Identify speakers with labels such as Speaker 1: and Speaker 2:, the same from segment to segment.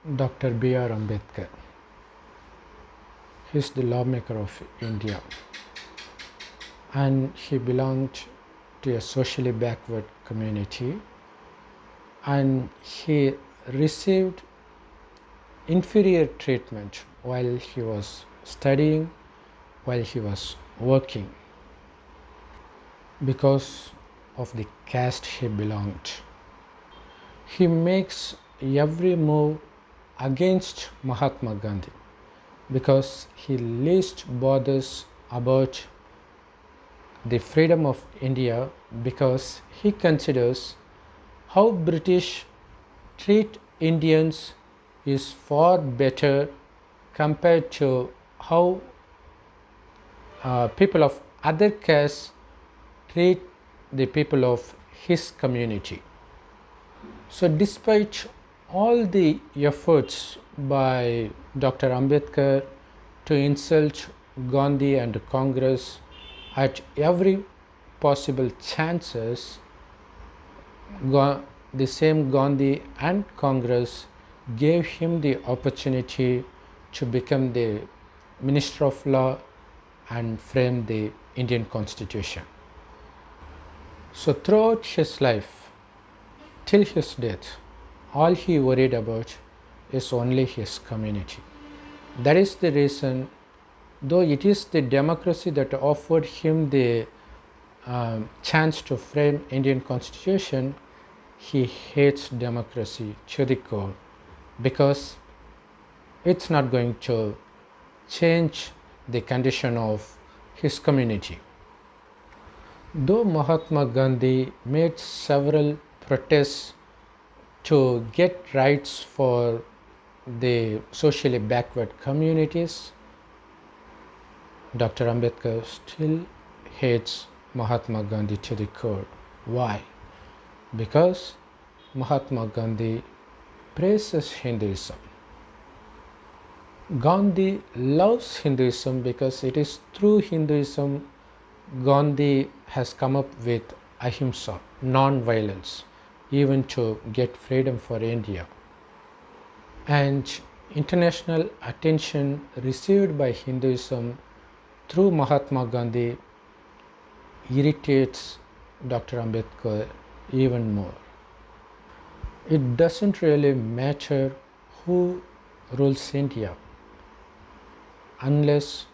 Speaker 1: Dr. B.R. Ambedkar. He is the lawmaker of India, and he belonged to a socially backward community, and he received inferior treatment while he was studying, while he was working, because of the caste he belonged. He makes every move against Mahatma Gandhi because he least bothers about the freedom of India, because he considers how British treat Indians is far better compared to how people of other castes treat the people of his community. So despite all the efforts by Dr. Ambedkar to insult Gandhi and Congress at every possible chances, the same Gandhi and Congress gave him the opportunity to become the Minister of Law and frame the Indian Constitution. So throughout his life, till his death, all he worried about is only his community. That is the reason, though it is the democracy that offered him the chance to frame Indian Constitution, he hates democracy to the core, because it's not going to change the condition of his community. Though Mahatma Gandhi made several protests to get rights for the socially backward communities, Dr. Ambedkar still hates Mahatma Gandhi to the core. Why? Because Mahatma Gandhi praises Hinduism. Gandhi loves Hinduism because it is through Hinduism Gandhi has come up with ahimsa, non-violence, even to get freedom for India. And international attention received by Hinduism through Mahatma Gandhi irritates Dr. Ambedkar even more. It doesn't really matter who rules India unless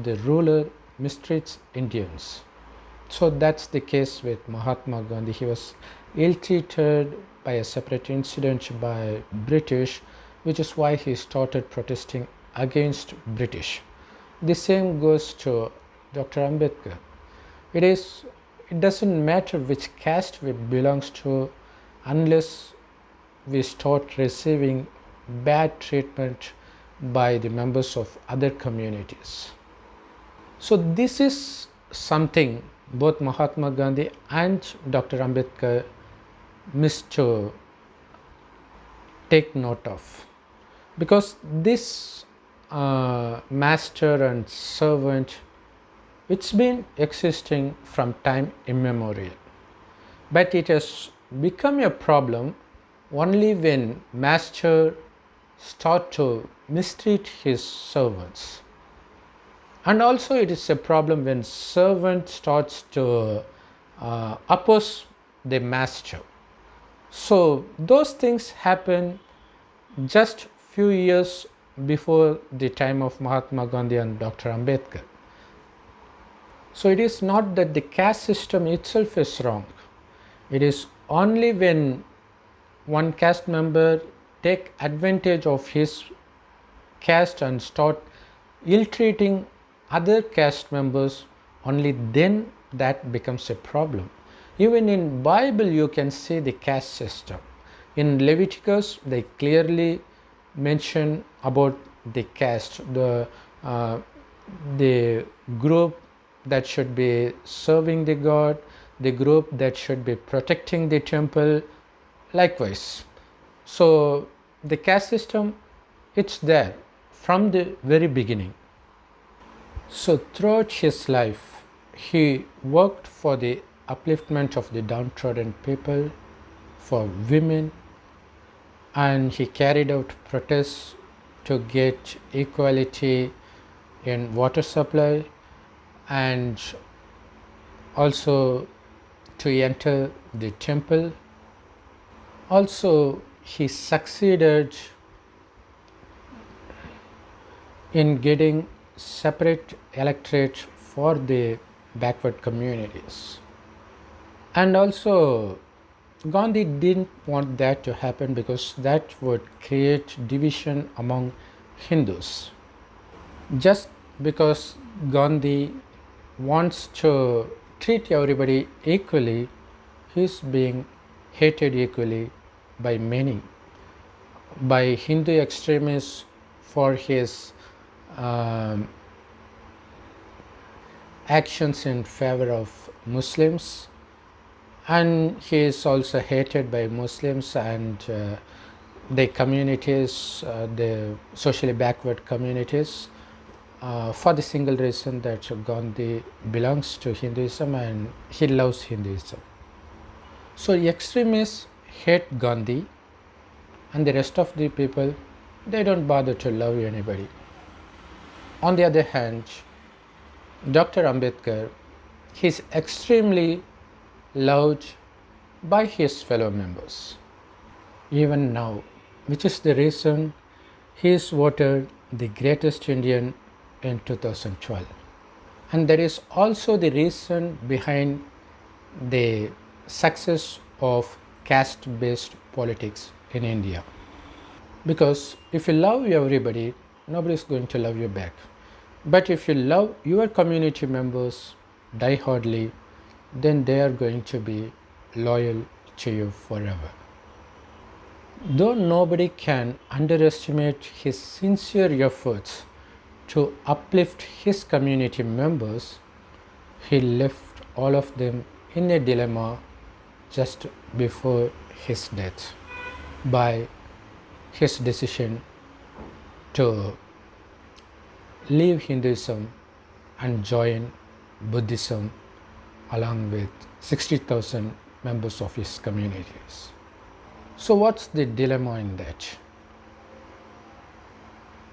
Speaker 1: the ruler mistreats Indians. So that's the case with Mahatma Gandhi. He was ill-treated by a separate incident by British, which is why he started protesting against British. The same goes to Dr. Ambedkar. It doesn't matter which caste we belongs to unless we start receiving bad treatment by the members of other communities. So this is something both Mahatma Gandhi and Dr. Ambedkar missed to take note of, because this master and servant, it's been existing from time immemorial, but it has become a problem only when master start to mistreat his servants, and also it is a problem when servant starts to oppose the master. So those things happen just few years before the time of Mahatma Gandhi and Dr. Ambedkar. So it is not that the caste system itself is wrong. It is only when one caste member take advantage of his caste and start ill-treating other caste members, only then that becomes a problem. Even in Bible you can see the caste system. In Leviticus they clearly mention about the caste, the group that should be serving the God, the group that should be protecting the temple, likewise. So the caste system, it's there from the very beginning. So throughout his life, he worked for the upliftment of the downtrodden people, for women, and he carried out protests to get equality in water supply and also to enter the temple. Also, he succeeded in getting separate electorate for the backward communities. And also, Gandhi didn't want that to happen because that would create division among Hindus. Just because Gandhi wants to treat everybody equally, he's being hated equally by many, by Hindu extremists for his actions in favor of Muslims, and he is also hated by Muslims and the communities, the socially backward communities, for the single reason that Gandhi belongs to Hinduism and he loves Hinduism. So extremists hate Gandhi, and the rest of the people, they don't bother to love anybody. On the other hand, Dr. Ambedkar, he is extremely loved by his fellow members even now, which is the reason he is voted the greatest Indian in 2012. And that is also the reason behind the success of caste-based politics in India. Because if you love everybody, nobody is going to love you back. But if you love your community members die-hardly, then they are going to be loyal to you forever. Though nobody can underestimate his sincere efforts to uplift his community members, he left all of them in a dilemma just before his death by his decision to leave Hinduism and join Buddhism along with 60,000 members of his communities. So what's the dilemma in that?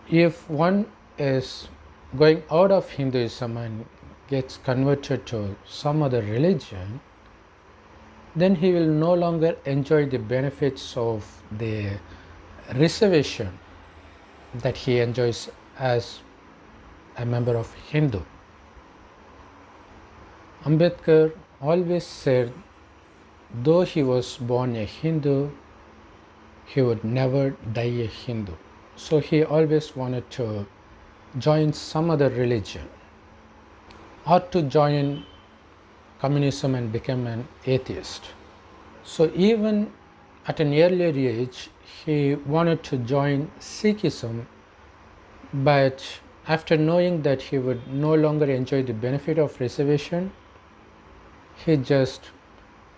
Speaker 1: If one is going out of Hinduism and gets converted to some other religion, then he will no longer enjoy the benefits of the reservation that he enjoys as a member of Hindu. Ambedkar always said, though he was born a Hindu, he would never die a Hindu. So he always wanted to join some other religion or to join communism and become an atheist. So even at an earlier age, he wanted to join Sikhism, but after knowing that he would no longer enjoy the benefit of reservation, he just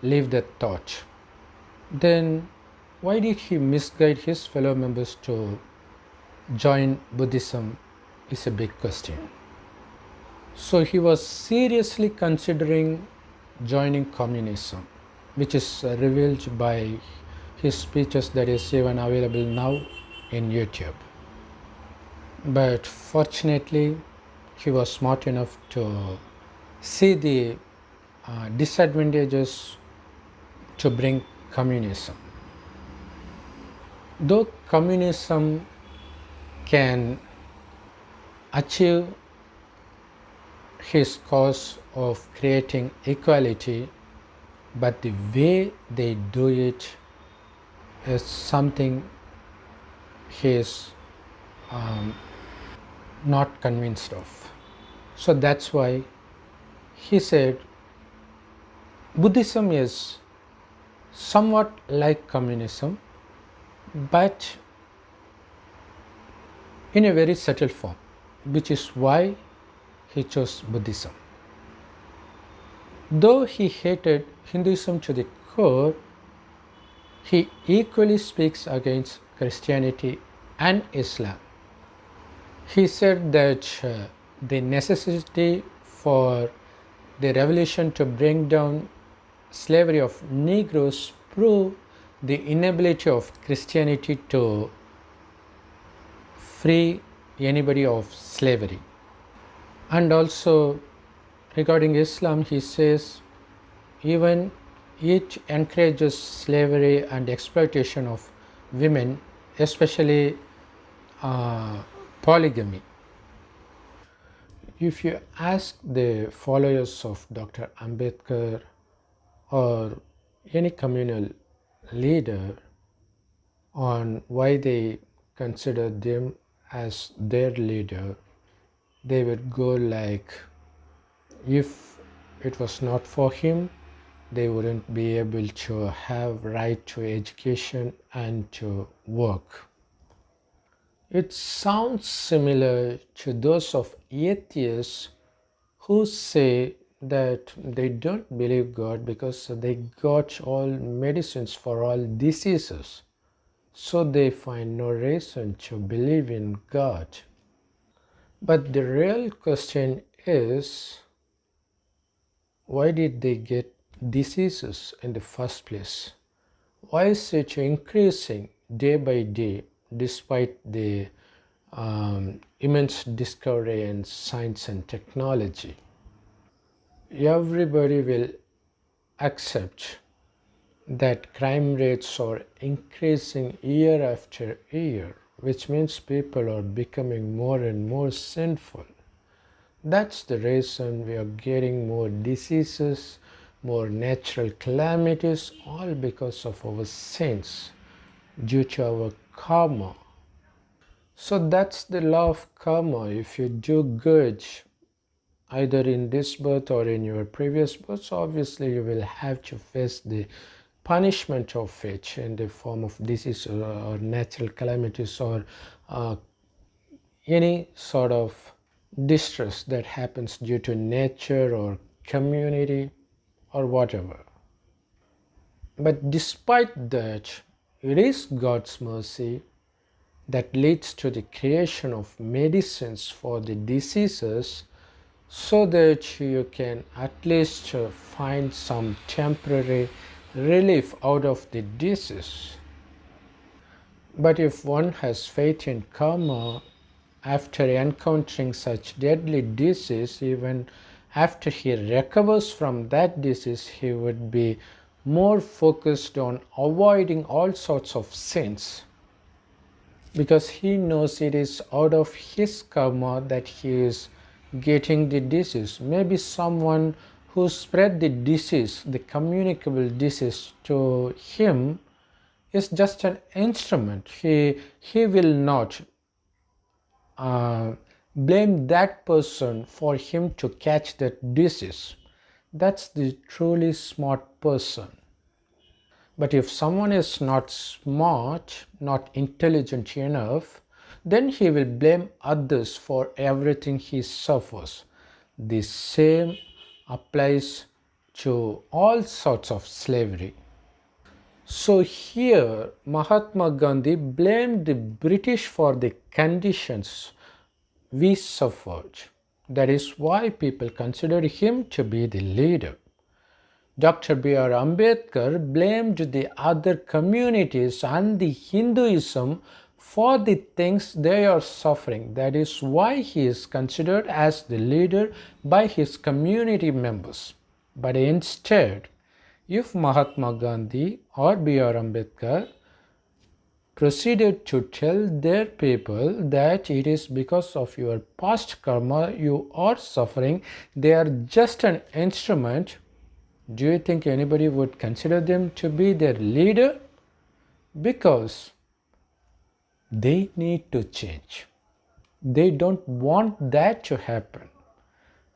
Speaker 1: leave that thought. Then why did he misguide his fellow members to join Buddhism is a big question. So he was seriously considering joining communism, which is revealed by his speeches that is even available now in YouTube. But fortunately, he was smart enough to see the disadvantages to bring communism. Though communism can achieve his cause of creating equality, but the way they do it is something he is not convinced of. So that's why he said Buddhism is somewhat like communism, but in a very subtle form, which is why he chose Buddhism. Though he hated Hinduism to the core, he equally speaks against Christianity and Islam. He said that the necessity for the revolution to bring down slavery of Negroes proved the inability of Christianity to free anybody of slavery. And also regarding Islam, he says even it encourages slavery and exploitation of women, especially polygamy. If you ask the followers of Dr. Ambedkar or any communal leader on why they consider them as their leader, they would go like, if it was not for him, they wouldn't be able to have right to education and to work. It sounds similar to those of atheists who say that they don't believe God because they got all medicines for all diseases. So they find no reason to believe in God. But the real question is, why did they get diseases in the first place? Why is it increasing day by day despite the immense discovery in science and technology? Everybody will accept that crime rates are increasing year after year, which means people are becoming more and more sinful. That's the reason we are getting more diseases, more natural calamities, all because of our sins, due to our karma. So that's the law of karma. If you do good, either in this birth or in your previous births, obviously you will have to face the punishment of it in the form of disease or natural calamities or any sort of distress that happens due to nature or community or whatever. But despite that, it is God's mercy that leads to the creation of medicines for the diseases so that you can at least find some temporary relief out of the disease. But if one has faith in karma, after encountering such deadly disease, even after he recovers from that disease, he would be more focused on avoiding all sorts of sins, because he knows it is out of his karma that he is getting the disease. Maybe someone who spread the disease, the communicable disease, to him is just an instrument. He will not blame that person for him to catch that disease. That's the truly smart person. But if someone is not smart, not intelligent enough, then he will blame others for everything he suffers. The same applies to all sorts of slavery. So here Mahatma Gandhi blamed the British for the conditions we suffered. That is why people considered him to be the leader. Dr. B.R. Ambedkar blamed the other communities and the Hinduism for the things they are suffering. That is why he is considered as the leader by his community members. But instead, if Mahatma Gandhi or B.R. Ambedkar proceeded to tell their people that it is because of your past karma you are suffering, they are just an instrument, do you think anybody would consider them to be their leader? Because they need to change. They don't want that to happen.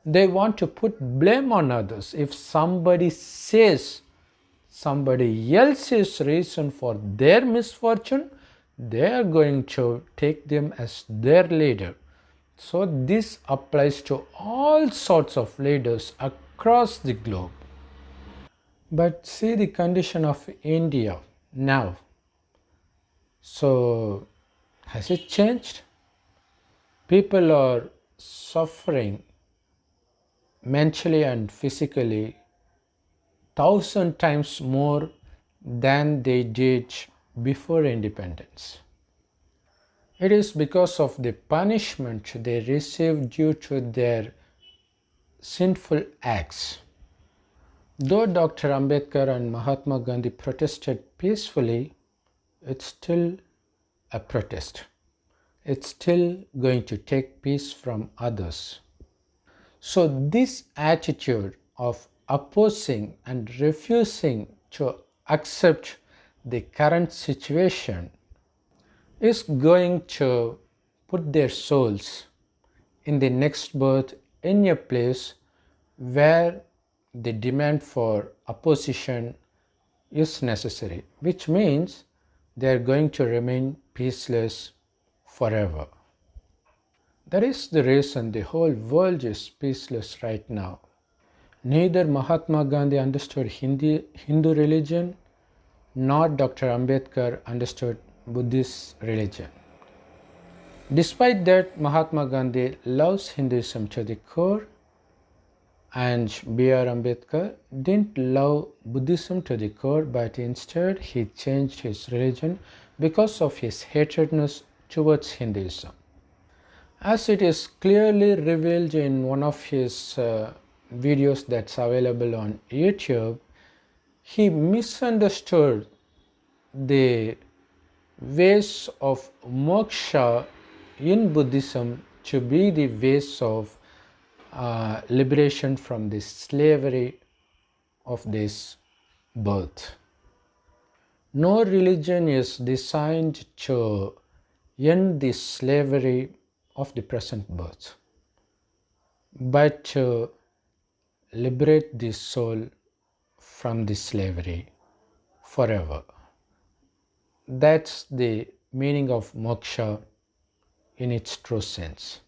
Speaker 1: They want to put blame on others. If somebody says somebody else's reason for their misfortune, they are going to take them as their leader. So this applies to all sorts of leaders across the globe. But see the condition of India now. So has it changed? People are suffering mentally and physically 1,000 times more than they did before independence. It is because of the punishment they received due to their sinful acts. Though Dr. Ambedkar and Mahatma Gandhi protested peacefully, it's still a protest. It's still going to take peace from others. So, this attitude of opposing and refusing to accept the current situation is going to put their souls in the next birth in a place where the demand for opposition is necessary, which means they are going to remain peaceless forever. That is the reason the whole world is peaceless right now. Neither Mahatma Gandhi understood Hindu religion nor Dr. Ambedkar understood Buddhist religion. Despite that, Mahatma Gandhi loves Hinduism to the core, and B.R. Ambedkar didn't love Buddhism to the core, but instead he changed his religion because of his hatredness towards Hinduism. As it is clearly revealed in one of his videos that's available on YouTube, he misunderstood the ways of moksha in Buddhism to be the ways of liberation from the slavery of this birth. No religion is designed to end the slavery of the present birth, but to liberate the soul from the slavery forever. That's the meaning of moksha in its true sense.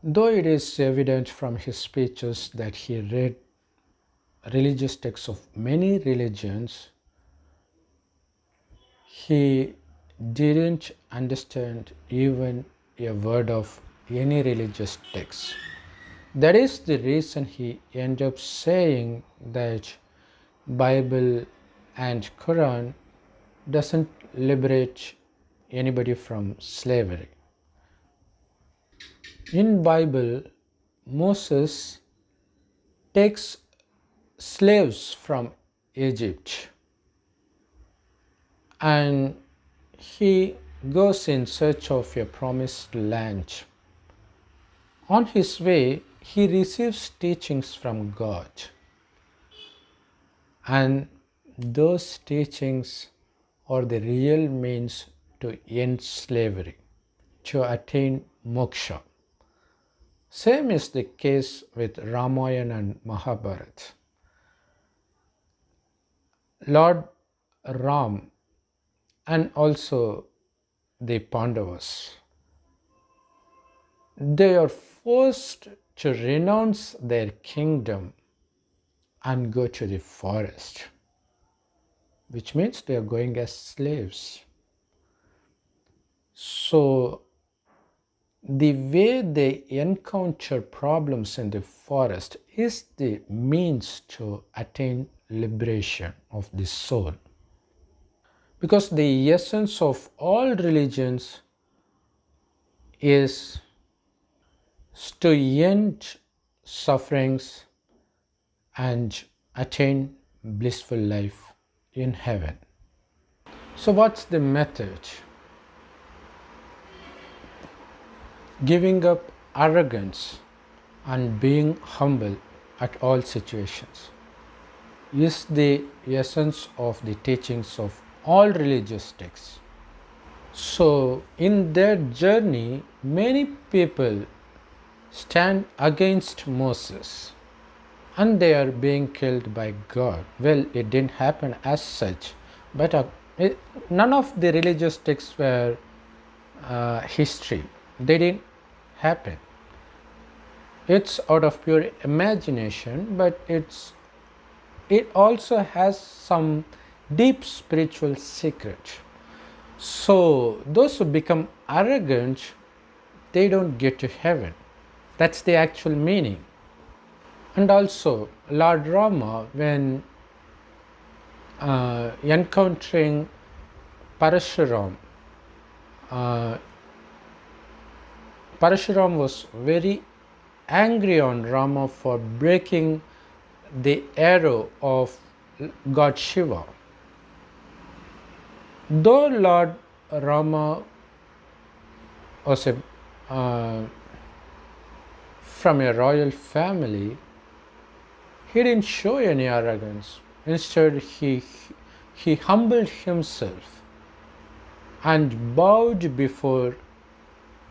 Speaker 1: Though it is evident from his speeches that he read religious texts of many religions, he didn't understand even a word of any religious text. That is the reason he ended up saying that Bible and Quran doesn't liberate anybody from slavery. In Bible, Moses takes slaves from Egypt and he goes in search of a promised land. On his way, he receives teachings from God, and those teachings are the real means to end slavery, to attain moksha. Same is the case with Ramayana and Mahabharata. Lord Ram and also the Pandavas, they are forced to renounce their kingdom and go to the forest, which means they are going as slaves. So the way they encounter problems in the forest is the means to attain liberation of the soul. Because the essence of all religions is to end sufferings and attain blissful life in heaven. So what's the method? Giving up arrogance and being humble at all situations is the essence of the teachings of all religious texts. So in their journey, many people stand against Moses and they are being killed by God. Well, it didn't happen as such, but none of the religious texts were history. They didn't happen. It's out of pure imagination, but it also has some deep spiritual secret. So those who become arrogant, they don't get to heaven. That's the actual meaning. And also Lord Rama, when encountering Parashuram. Uh, Parashuram was very angry on Rama for breaking the arrow of God Shiva. Though Lord Rama was from a royal family, he didn't show any arrogance. Instead, he humbled himself and bowed before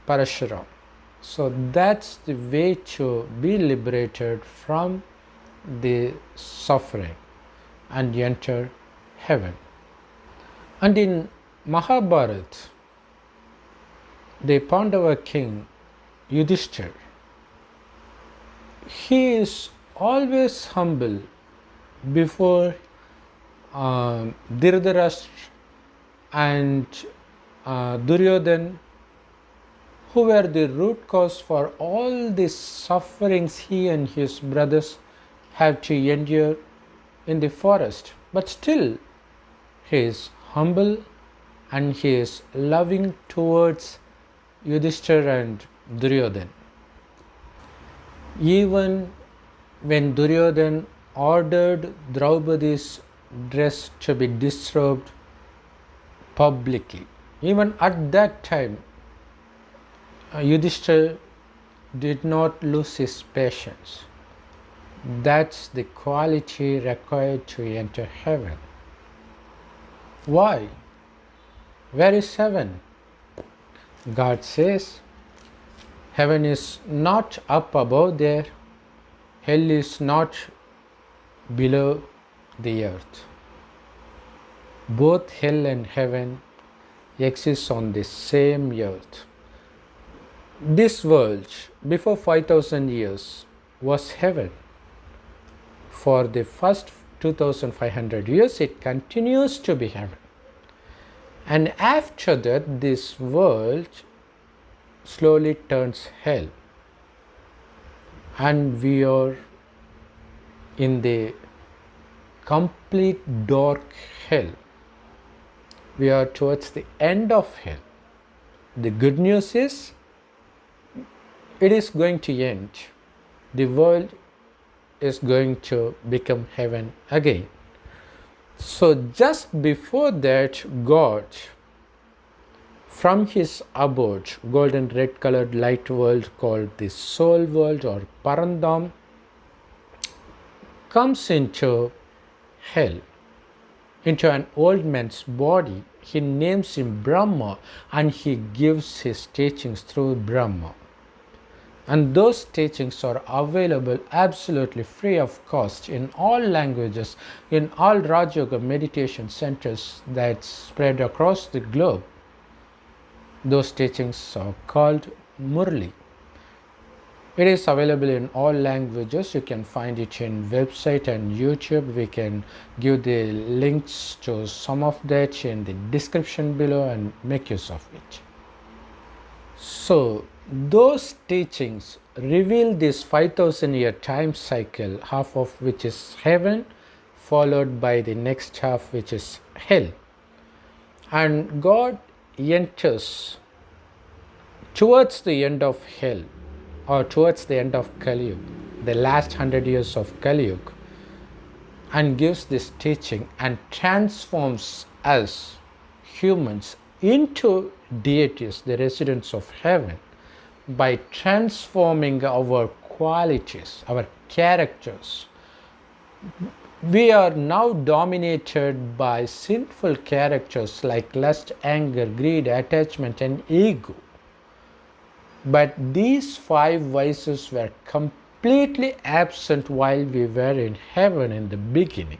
Speaker 1: Parashuram. So that's the way to be liberated from the suffering and enter heaven. And in Mahabharata, the Pandava king Yudhishthir, he is always humble before Dhritarashtra and Duryodhan, who were the root cause for all the sufferings he and his brothers have to endure in the forest. But still, he is humble and he is loving towards Yudhishthira and Duryodhan. Even when Duryodhan ordered Draupadi's dress to be disrobed publicly, even at that time, Yudhishthira did not lose his patience. That's the quality required to enter heaven. Why? Where is heaven? God says, heaven is not up above there, hell is not below the earth. Both hell and heaven exist on the same earth. This world, before 5,000 years, was heaven. For the first 2,500 years, it continues to be heaven. And after that, this world slowly turns hell. And we are in the complete dark hell. We are towards the end of hell. The good news is, it is going to end. The world is going to become heaven again. So just before that, God, from his abode, golden red colored light world called the soul world or Parandam, comes into hell, into an old man's body. He names him Brahma and he gives his teachings through Brahma. And those teachings are available absolutely free of cost in all languages, in all Raj Yoga meditation centers that spread across the globe. Those teachings are called Murli. It is available in all languages. You can find it in website and YouTube. We can give the links to some of that in the description below and make use of it. So those teachings reveal this 5,000-year time cycle, half of which is heaven, followed by the next half, which is hell. And God enters towards the end of hell, or towards the end of Kali Yuga, the last 100 years of Kali Yuga, and gives this teaching and transforms us humans into deities, the residents of heaven, by transforming our qualities, our characters. We are now dominated by sinful characters like lust, anger, greed, attachment, and ego. But these 5 vices were completely absent while we were in heaven in the beginning.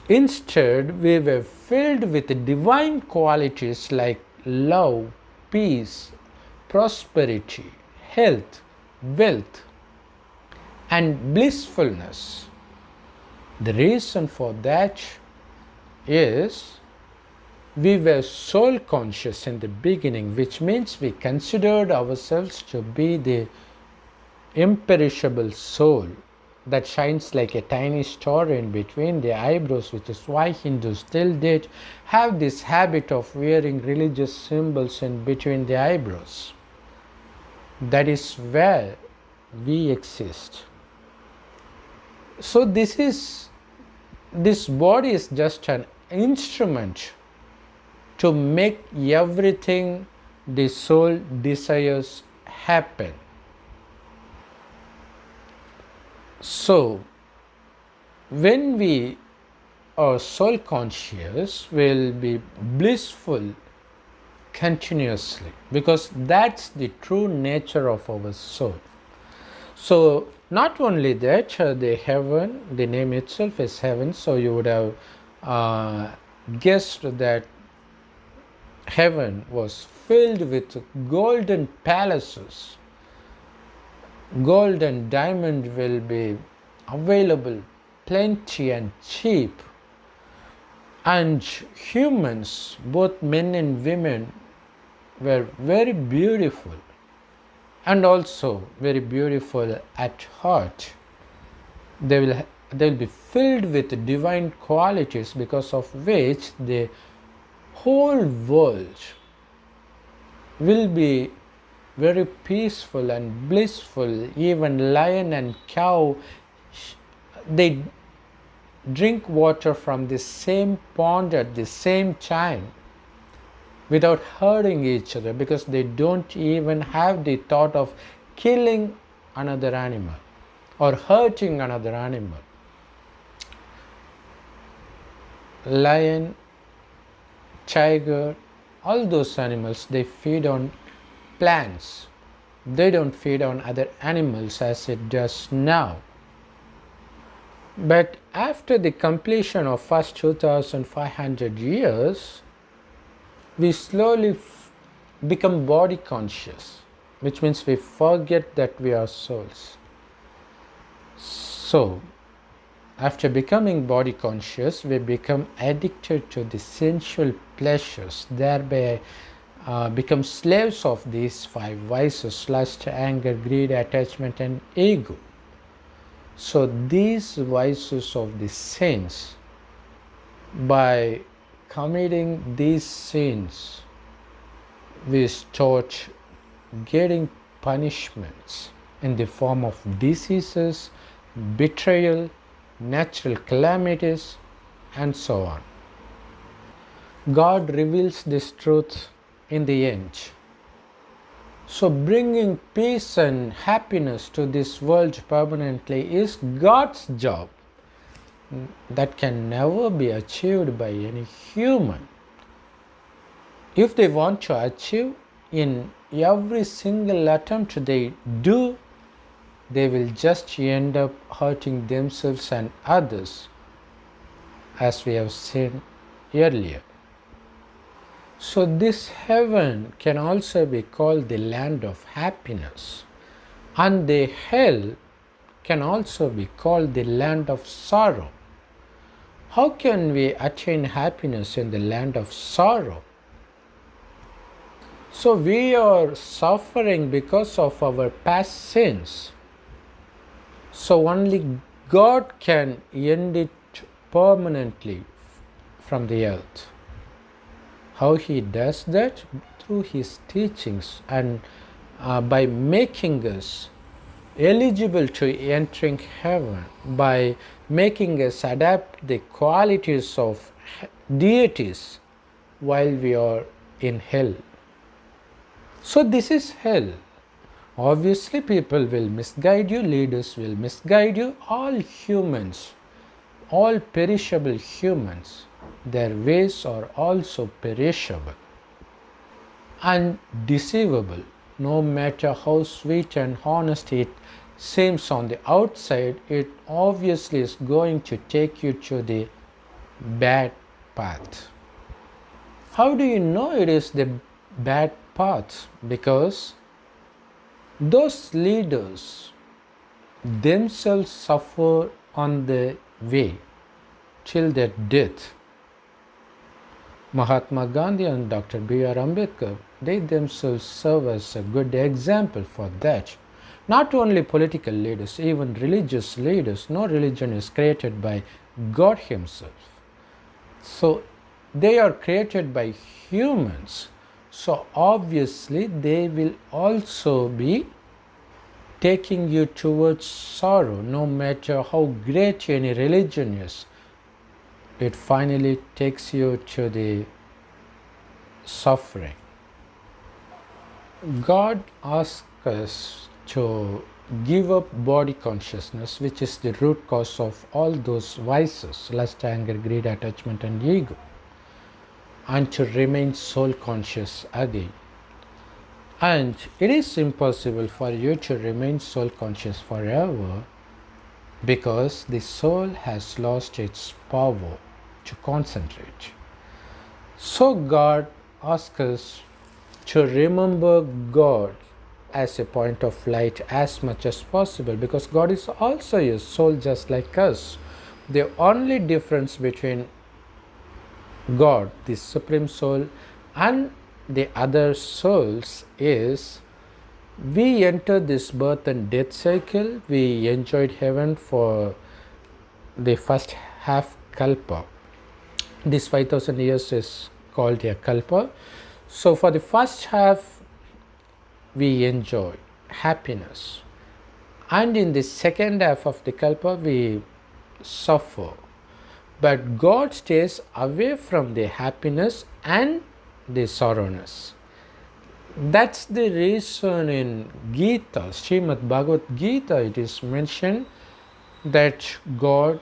Speaker 1: Instead, we were filled with divine qualities like love, peace, prosperity, health, wealth, and blissfulness. The reason for that is we were soul conscious in the beginning, which means we considered ourselves to be the imperishable soul, that shines like a tiny star in between the eyebrows, which is why Hindus till date have this habit of wearing religious symbols in between the eyebrows. That is where we exist. So this body is just an instrument to make everything the soul desires happen. So when we are soul conscious, we'll be blissful continuously, because that's the true nature of our soul. So not only that, the heaven, the name itself is heaven, so you would have guessed that heaven was filled with golden palaces. Gold and diamond will be available plenty and cheap, and humans, both men and women, were very beautiful and also very beautiful at heart. They will be filled with divine qualities, because of which the whole world will be very peaceful and blissful. Even lion and cow, they drink water from the same pond at the same time without hurting each other, because they don't even have the thought of killing another animal or hurting another animal. Lion, tiger, all those animals, they feed on plants. They don't feed on other animals as it does now. But after the completion of first 2500 years, we slowly become body conscious, which means we forget that we are souls. So after becoming body conscious, we become addicted to the sensual pleasures, thereby become slaves of these five vices: lust, anger, greed, attachment, and ego. So these vices of the sins, by committing these sins, we start getting punishments in the form of diseases, betrayal, natural calamities, and so on. God reveals this truth in the end. So bringing peace and happiness to this world permanently is God's job. That can never be achieved by any human. If they want to achieve, in every single attempt they do, they will just end up hurting themselves and others, as we have seen earlier. So this heaven can also be called the land of happiness, and the hell can also be called the land of sorrow. How can we attain happiness in the land of sorrow? So we are suffering because of our past sins. So only God can end it permanently from the earth. How He does that? Through His teachings, and by making us eligible to entering heaven, by making us adapt the qualities of deities while we are in hell. So this is hell. Obviously people will misguide you, leaders will misguide you, all humans, all perishable humans, their ways are also perishable and deceivable. No matter how sweet and honest it seems on the outside, it obviously is going to take you to the bad path. How do you know it is the bad path? Because those leaders themselves suffer on the way till their death. Mahatma Gandhi and Dr. B.R. Ambedkar, they themselves serve as a good example for that. Not only political leaders, even religious leaders. No religion is created by God Himself. So they are created by humans. So obviously they will also be taking you towards sorrow. No matter how great any religion is, it finally takes you to the suffering. God asks us to give up body consciousness, which is the root cause of all those vices: lust, anger, greed, attachment, and ego, and to remain soul conscious again. And it is impossible for you to remain soul conscious forever, because the soul has lost its power to concentrate. So God asks us to remember God as a point of light as much as possible, because God is also a soul just like us. The only difference between God, the Supreme Soul, and the other souls is we enter this birth and death cycle. We enjoyed heaven for the first half kalpa. This 5000 years is called a kalpa. So for the first half we enjoy happiness, and in the second half of the kalpa we suffer. But God stays away from the happiness and the sorrowness. That's the reason in Gita, Srimad Bhagavad Gita, it is mentioned that God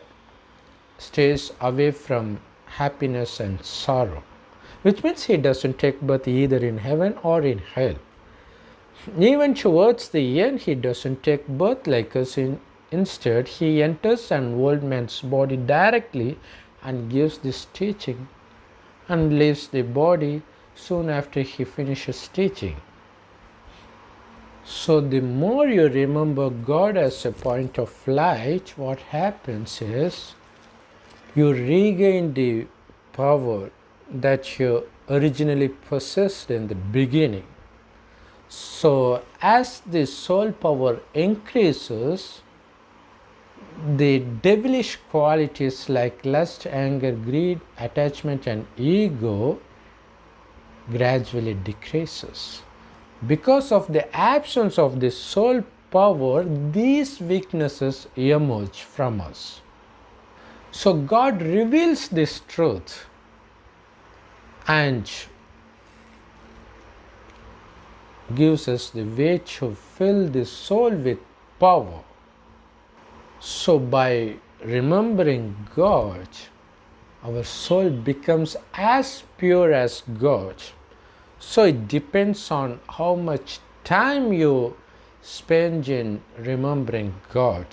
Speaker 1: stays away from happiness and sorrow, which means He doesn't take birth either in heaven or in hell. Even towards the end, He doesn't take birth like us. Instead, He enters an old man's body directly and gives this teaching and leaves the body soon after He finishes teaching. So the more you remember God as a point of light, what happens is you regain the power that you originally possessed in the beginning. So as the soul power increases, the devilish qualities like lust, anger, greed, attachment, and ego gradually decreases. Because of the absence of the soul power, these weaknesses emerge from us. So God reveals this truth and gives us the way to fill the soul with power. So by remembering God, our soul becomes as pure as God. So it depends on how much time you spend in remembering God.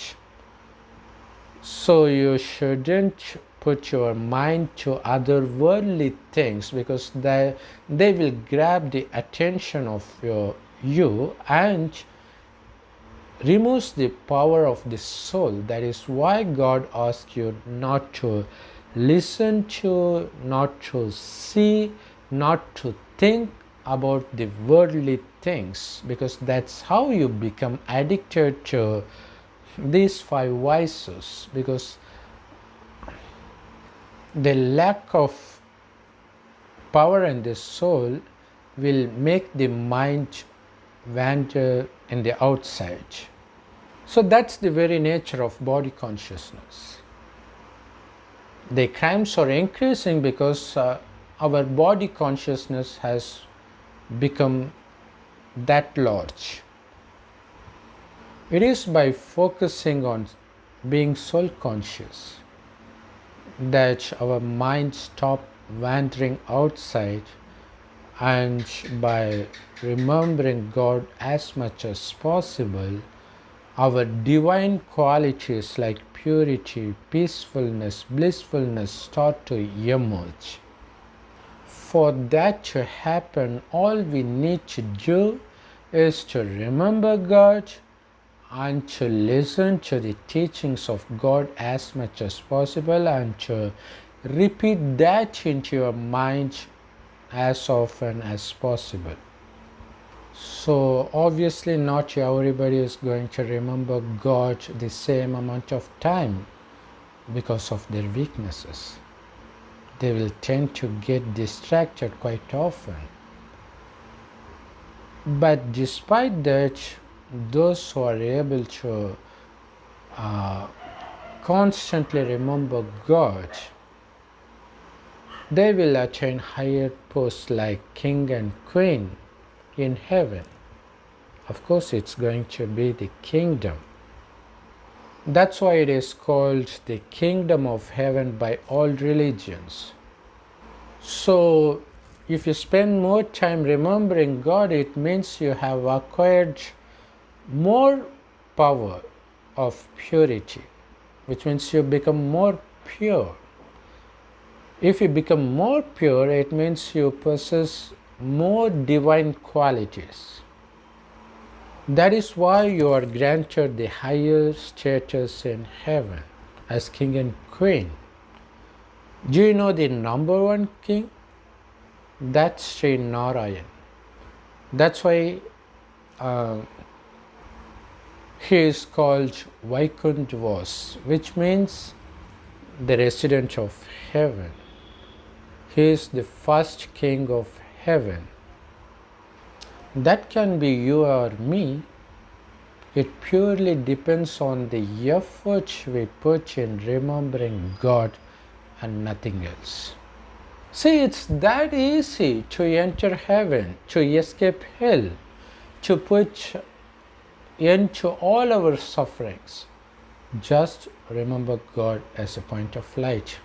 Speaker 1: So you shouldn't put your mind to other worldly things, because they will grab the attention of you and removes the power of the soul. That is why God asks you not to listen to, not to see, not to think about the worldly things, because that's how you become addicted to these five vices, because the lack of power in the soul will make the mind wander in the outside. So that's the very nature of body consciousness. The crimes are increasing because our body consciousness has become that large. It is by focusing on being soul conscious that our mind stop wandering outside, and by remembering God as much as possible, our divine qualities like purity, peacefulness, blissfulness start to emerge. For that to happen, all we need to do is to remember God and to listen to the teachings of God as much as possible, and to repeat that into your mind as often as possible. So obviously not everybody is going to remember God the same amount of time because of their weaknesses. They will tend to get distracted quite often. But despite that, those who are able to constantly remember God, they will attain higher posts like king and queen in heaven. Of course, it's going to be the kingdom. That's why it is called the kingdom of heaven by all religions. So, if you spend more time remembering God, it means you have acquired more power of purity, which means you become more pure. If you become more pure, it means you possess more divine qualities. That is why you are granted the higher status in heaven as king and queen. Do you know the number one king? That's Sri Narayan. That's why he is called Vaikunthvas, which means the resident of heaven. He is the first king of heaven. That can be you or me. It purely depends on the effort we put in remembering God and nothing else. See, it's that easy to enter heaven, to escape hell, to put end to all our sufferings. Just remember God as a point of light.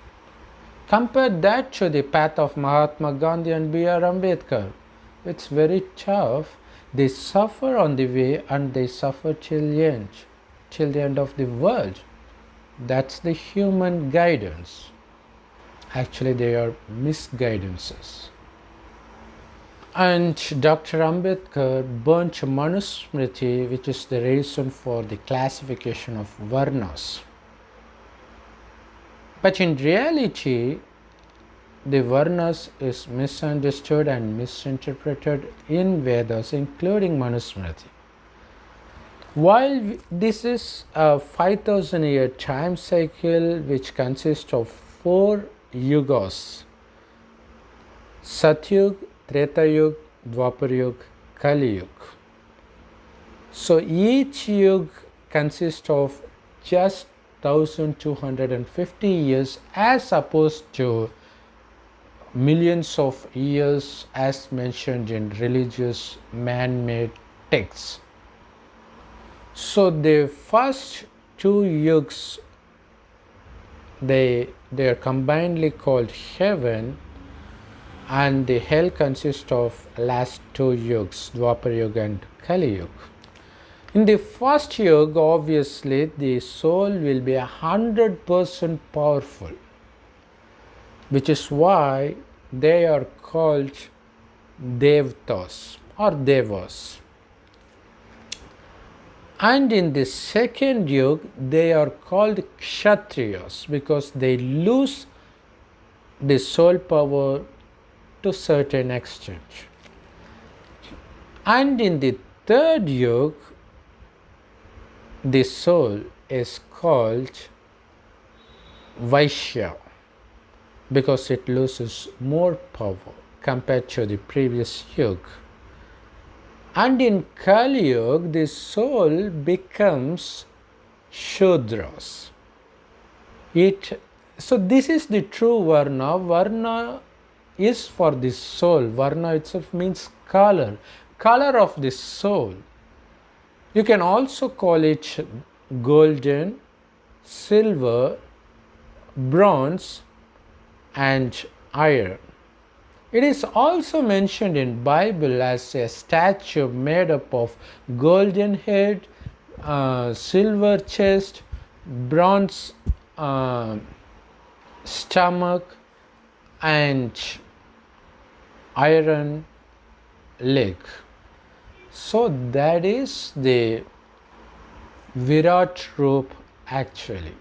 Speaker 1: Compare that to the path of Mahatma Gandhi and B.R. Ambedkar. It's very tough. They suffer on the way and they suffer till the end of the world. That's the human guidance. Actually, they are misguidances. And Dr. Ambedkar burnt Manusmriti, which is the reason for the classification of Varnas. But in reality, the Varnas is misunderstood and misinterpreted in Vedas, including Manusmriti. While this is a 5,000-year time cycle which consists of 4 yugas: Satyug, Treta Yuga, Dwapar Yuga, Kali Yuga. So each yuga consists of just 1250 years as opposed to millions of years as mentioned in religious man-made texts. So the first 2 yugas, they are combinedly called heaven, and the hell consists of last 2 yugas, Dwapar Yuga and Kali Yuga. In the first yuga, obviously, the soul will be 100% powerful, which is why they are called Devtas or Devas. And in the second yuga, they are called Kshatriyas because they lose the soul power to a certain extent. And in the third yuga, the soul is called Vaishya because it loses more power compared to the previous yuga. And in Kali Yuga, the soul becomes Shudras. So this is the true Varna. Varna is for the soul. Varna itself means color of the soul. You can also call it golden, silver, bronze, and iron. It is also mentioned in Bible as a statue made up of golden head, silver chest, bronze stomach, and iron leg. So that is the Virat Roop actually.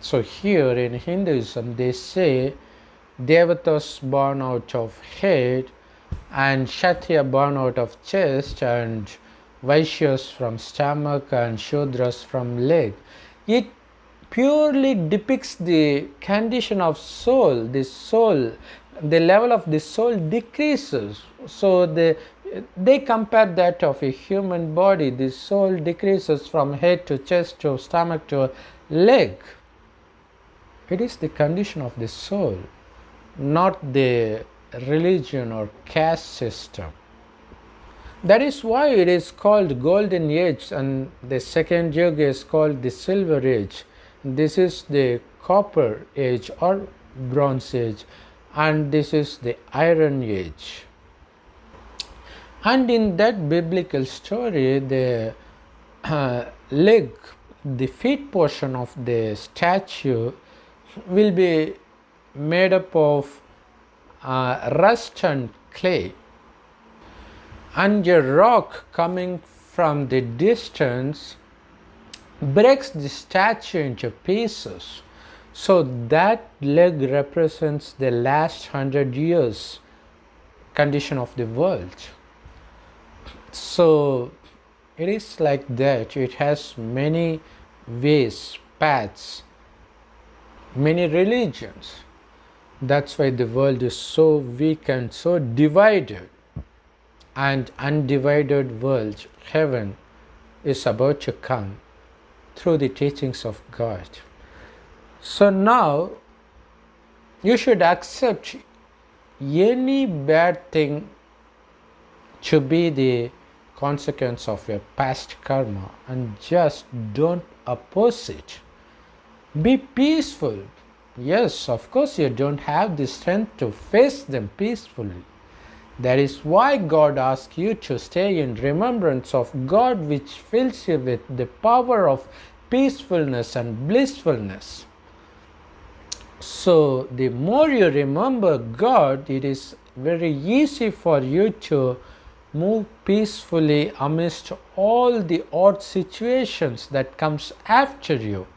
Speaker 1: So here in Hinduism they say Devatas born out of head and Kshatriya born out of chest, and Vaishyas from stomach, and Shudras from leg. It purely depicts the condition of soul. The level of the soul decreases. So they compare that of a human body. The soul decreases from head to chest to stomach to leg. It is the condition of the soul, not the religion or caste system. That is why it is called golden age, and the second yuga is called the silver age. This is the copper age or bronze age, and this is the iron age. And in that biblical story, the leg, the feet portion of the statue will be made up of rust and clay, and a rock coming from the distance breaks the statue into pieces. So that leg represents the last 100 years condition of the world. So it is like that. It has many ways, paths, many religions. That's why the world is so weak and so divided. And undivided world, heaven, is about to come through the teachings of God. So now you should accept any bad thing to be the consequence of your past karma, and just don't oppose it. Be peaceful. Yes, of course, you don't have the strength to face them peacefully. That is why God asks you to stay in remembrance of God, which fills you with the power of peacefulness and blissfulness. So the more you remember God, it is very easy for you to move peacefully amidst all the odd situations that comes after you.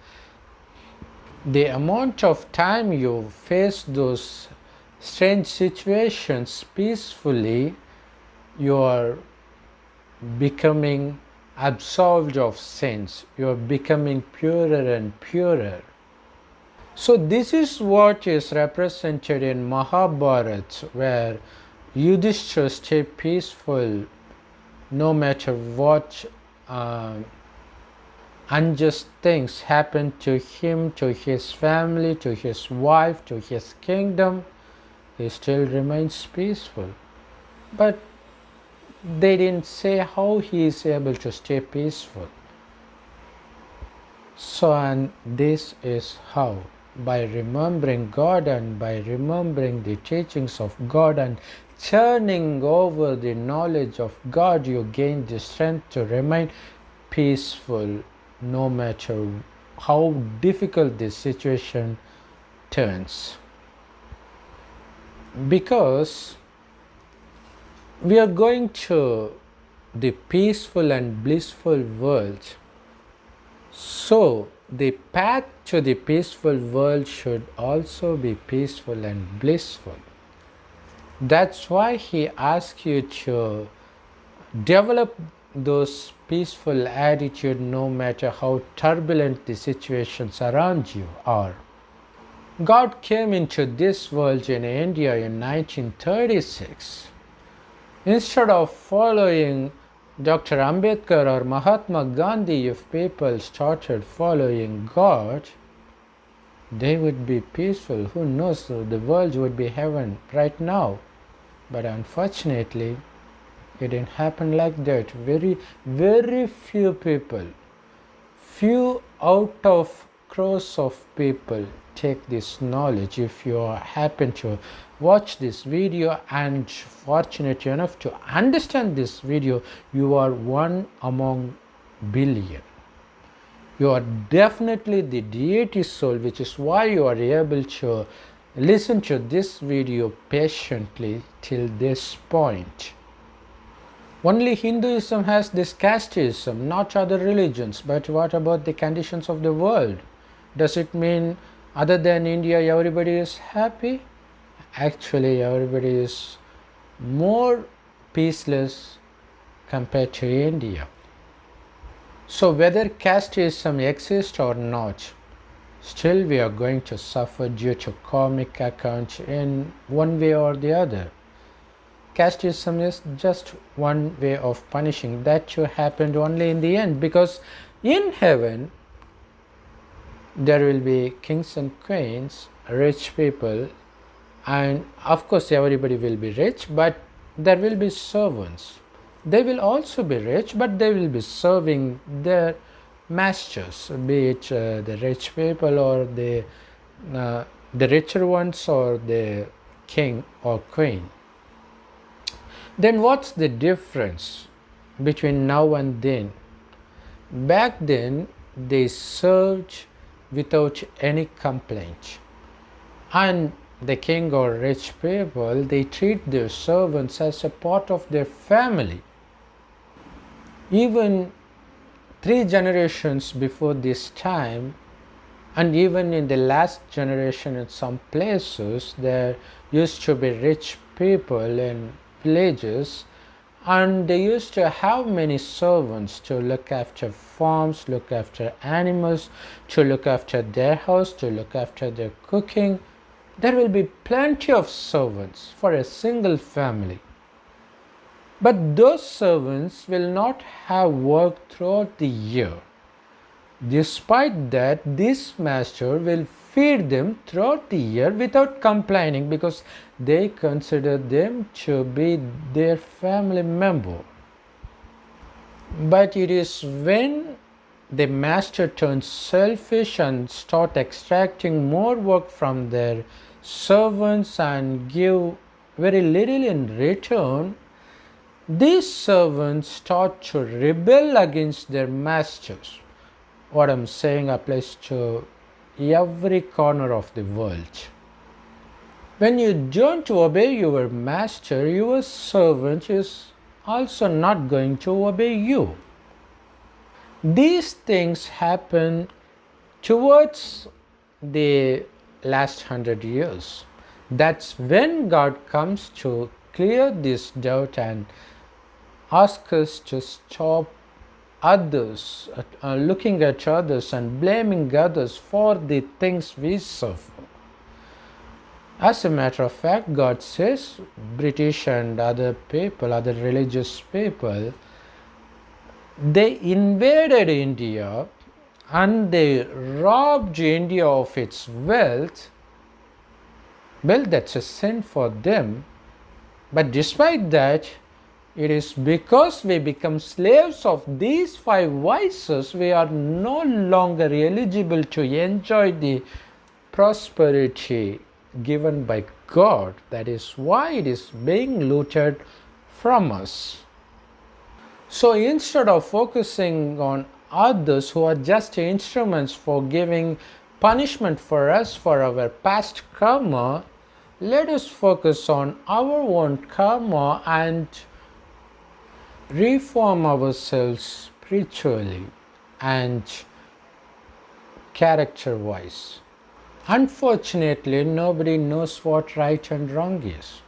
Speaker 1: The amount of time you face those strange situations peacefully, you are becoming absolved of sins. You are becoming purer and purer. So this is what is represented in Mahabharata, where Yudhishthira stay peaceful no matter what unjust things happen to him, to his family, to his wife, to his kingdom. He still remains peaceful. But they didn't say how he is able to stay peaceful. So, and this is how, by remembering God and by remembering the teachings of God and churning over the knowledge of God, you gain the strength to remain peaceful no matter how difficult the situation turns. Because we are going to the peaceful and blissful world. So the path to the peaceful world should also be peaceful and blissful. That's why he asks you to develop those peaceful attitude no matter how turbulent the situations around you are. God came into this world in India in 1936. Instead of following Dr. Ambedkar or Mahatma Gandhi, if people started following God, they would be peaceful. Who knows, the world would be heaven right now. But unfortunately, it didn't happen like that. Very, very few people, few out of crores of people take this knowledge. If you happen to watch this video and fortunate enough to understand this video, you are one among billion. You are definitely the deity soul, which is why you are able to listen to this video patiently till this point. Only Hinduism has this casteism, not other religions. But what about the conditions of the world? Does it mean other than India everybody is happy? Actually, everybody is more peaceless compared to India. So whether casteism exists or not, still we are going to suffer due to karmic accounts in one way or the other. Casteism is just one way of punishing. That too happened only in the end, because in heaven there will be kings and queens, rich people, and of course everybody will be rich, but there will be servants. They will also be rich, but they will be serving their masters, be it the rich people or the richer ones or the king or queen. Then what's the difference between now and then? Back then they served without any complaint, and the king or rich people, they treat their servants as a part of their family. Even 3 generations before this time, and even in the last generation in some places, there used to be rich people in villages, and they used to have many servants to look after farms, look after animals, to look after their house, to look after their cooking. There will be plenty of servants for a single family. But those servants will not have work throughout the year. Despite that, this master will feed them throughout the year without complaining, because they consider them to be their family member. But it is when the master turns selfish and start extracting more work from their servants and give very little in return, these servants start to rebel against their masters. What I'm saying applies to every corner of the world. When you don't obey your master, your servant is also not going to obey you. These things happen towards the last 100 years. That's when God comes to clear this doubt and ask us to stop others, looking at others and blaming others for the things we suffer. As a matter of fact, God says British and other people, other religious people, they invaded India and they robbed India of its wealth. Well, that's a sin for them. But despite that, it is because we become slaves of these 5 vices, we are no longer eligible to enjoy the prosperity given by God. That is why it is being looted from us. So instead of focusing on others who are just instruments for giving punishment for us for our past karma, let us focus on our own karma and reform ourselves spiritually and character-wise. Unfortunately, nobody knows what right and wrong is.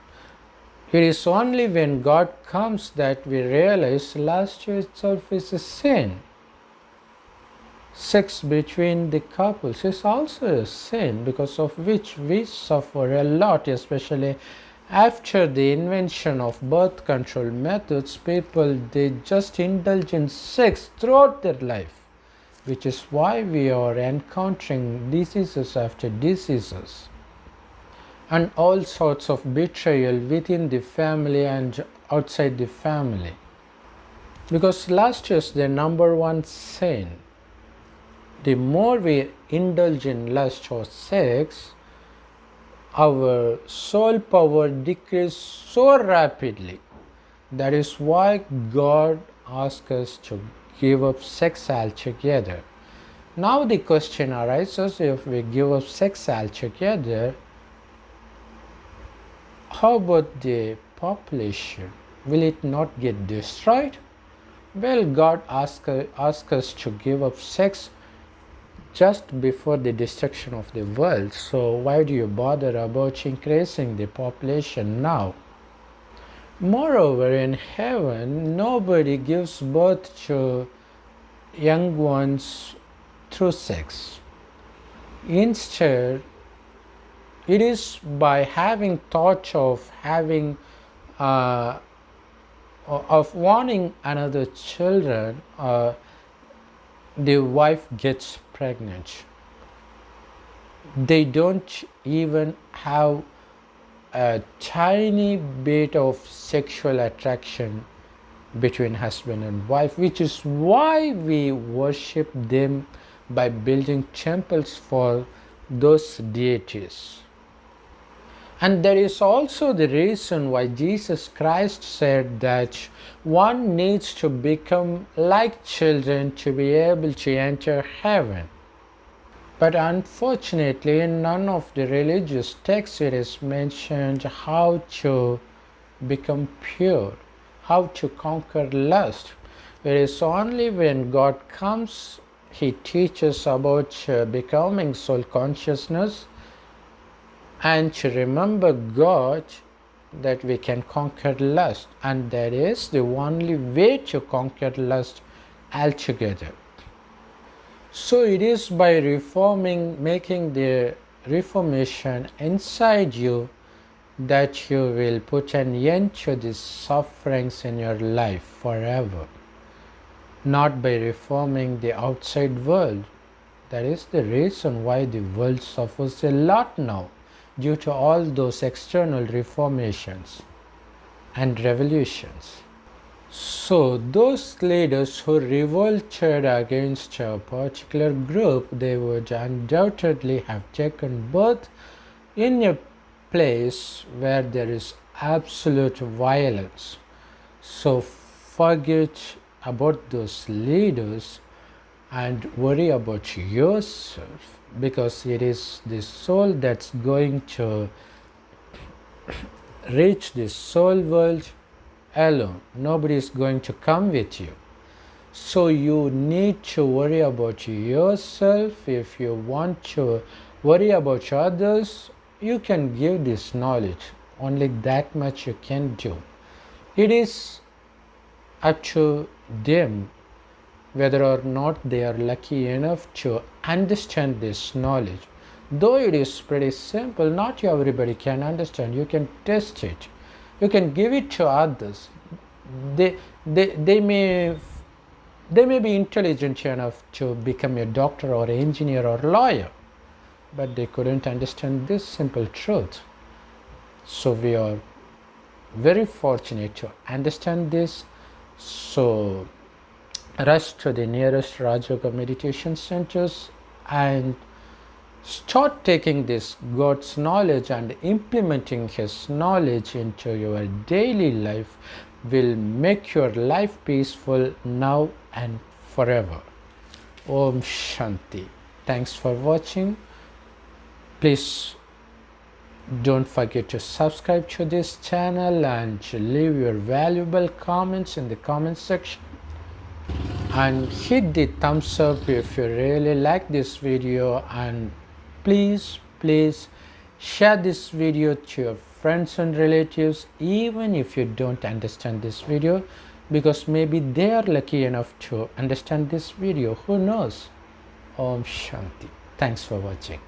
Speaker 1: It is only when God comes that we realize lust itself is a sin. Sex between the couples is also a sin, because of which we suffer a lot, especially after the invention of birth control methods. People, they just indulge in sex throughout their life, which is why we are encountering diseases after diseases and all sorts of betrayal within the family and outside the family, because lust is the number one sin. The more we indulge in lust or sex, our soul power decreases so rapidly. That is why God asks us to give up sex altogether. Now the question arises, if we give up sex altogether, how about the population? Will it not get destroyed? Well, God asks us to give up sex just before the destruction of the world. So why do you bother about increasing the population now? Moreover, in heaven, nobody gives birth to young ones through sex. Instead, it is by having thought uh, of wanting another children, the wife gets pregnant. They don't even have a tiny bit of sexual attraction between husband and wife, which is why we worship them by building temples for those deities. And that is also the reason why Jesus Christ said that one needs to become like children to be able to enter heaven. But unfortunately, in none of the religious texts it is mentioned how to become pure, how to conquer lust. It is only when God comes, He teaches about becoming soul consciousness and to remember God, that we can conquer lust, and that is the only way to conquer lust altogether. So it is by making the reformation inside you, that you will put an end to these sufferings in your life forever, not by reforming the outside world. That is the reason why the world suffers a lot now, due to all those external reformations and revolutions. So those leaders who revolted against a particular group, they would undoubtedly have taken birth in a place where there is absolute violence. So forget about those leaders and worry about yourself, because it is the soul that's going to reach the soul world alone. Nobody is going to come with you. So you need to worry about yourself. If you want to worry about others, you can give this knowledge. Only that much you can do. It is up to them whether or not they are lucky enough to understand this knowledge. Though it is pretty simple, not everybody can understand. You can test it. You can give it to others. They may be intelligent enough to become a doctor or engineer or lawyer, but they couldn't understand this simple truth. So we are very fortunate to understand this. So rush to the nearest Raj Yoga meditation centers and start taking this God's knowledge and implementing His knowledge into your daily life. Will make your life peaceful now and forever. Om Shanti. Thanks for watching. Please don't forget to subscribe to this channel and leave your valuable comments in the comment section. And hit the thumbs up if you really like this video, and please share this video to your friends and relatives, even if you don't understand this video, because maybe they are lucky enough to understand this video. Who knows? Om Shanti. Thanks for watching.